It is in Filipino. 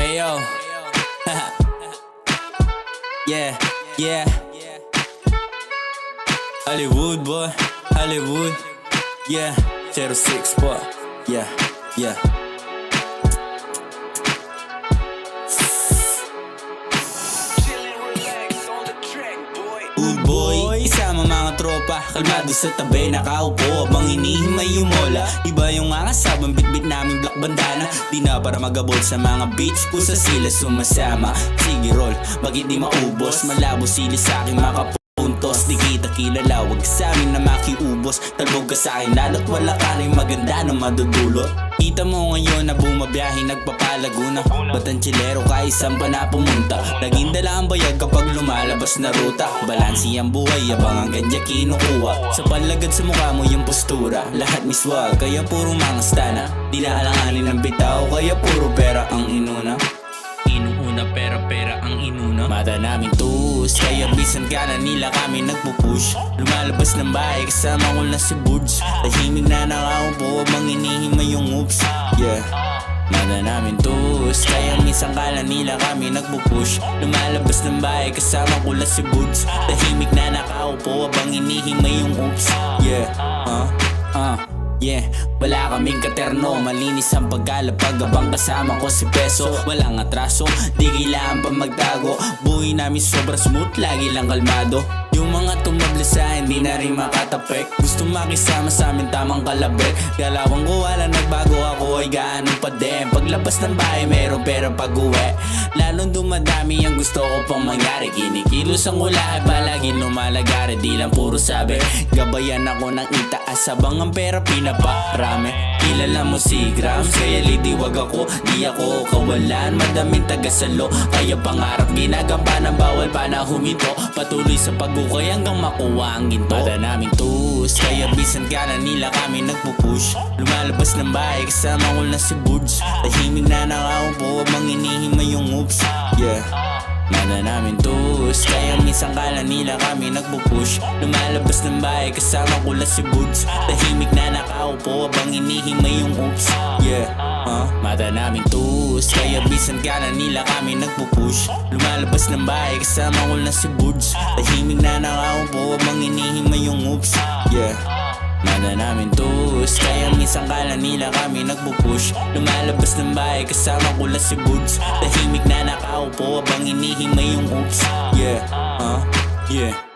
Ayo. Yeah, yeah. Hollywood boy, Hollywood. Yeah, 06 boy. Yeah, yeah. Good boy, isama mga tropa, kalmado sa tabi, nakaupo habang hinihimay yung mola. Iba yung akasabang bitbit naming black bandana. Di na para magabol sa mga beach, pusa sila sumasama. Sige roll, bakit di maubos? Malabo sila sa akin makapuntos. Di kita kilala, wag sa amin na makiubos. Talbog ka sa akin, lalo't wala ka rin maganda na madudulot. Kita mo ngayon na bumabiyahe, nagpapalaguna. Ba't ang chilero kahit saan pa na pumunta? Laging dala ang bayag kapag lumalabas na ruta. Balansi ang buhay, abang ang ganja kinukuha. Sa panlagad sa mukha mo yung postura, lahat miswag, kaya puro mga stana. Di na alanganin ng bitaw, kaya puro pera ang inuna. Inuuna pera ang inuna. Mata namin tuus, kaya bisan ka na nila kami nagpupush. Lumalabas ng bahay kasama ko na si Buds. Tahimik na nakaupo habang hinihimay yung oops. Yeah, mata namin tuus, kaya minsan ka na nila kami nagpupush. Lumalabas ng bahay kasama ko na si Buds. Tahimik na nakaupo habang hinihimay yung oops. Yeah, yeah, wala kaming katerno, malinis ang pagkalapag habang kasama ko si Peso. Walang atraso, di kailangan pa magtago. Buhay namin sobrang smooth, lagi lang kalmado. Yung mga tumabla sa hindi na rin makatapek. Gusto makisama sa amin tamang kalabek. Galawang ko wala nagbago, ako ay gaano pa din. Paglabas ng bahay meron pera pag-uwi. Lalong dumadami ang gusto ko pang mangyari. Kinikilos ang ulahe, palaging lumalagari. Di lang puro sabi, gabayan ako ng itaas habang ang pera pinaparami. Kilala mo si Grams, kaya litiwag ako. Di ako kawalan, madaming tagasalo. Kaya pangarap ginagampanan, bawal pa na humito. Patuloy sa pagukay hanggang makuha ang ginto. Mata naming tuus, kaya bisan ka na nila kami nagpupush. Lumalabas ng bahay kasama ko na si Buds. Tahimik na nakaupo habang hinihimay yung oops. Yeah, mata namin tuus, kaya minsan ka na nila kami nagpupush. Lumalabas ng bahay kasama ko na si Buds. Tahimik na nakaupo habang hinihimay yung oops. Yeah, mata namin tuus, kaya bisan ka na nila kami nagpupush. Lumalabas ng bahay kasama ko na si Buds. Tahimik na nakaupo habang hinihimay yung oops. Yeah, mata namin tuus, kaya minsan ka na nila kami nagpupush. Lumalabas ng bahay kasama ko na si Buds. Tahimik na nakaupo habang hinihimay yung oops. Yeah, yeah.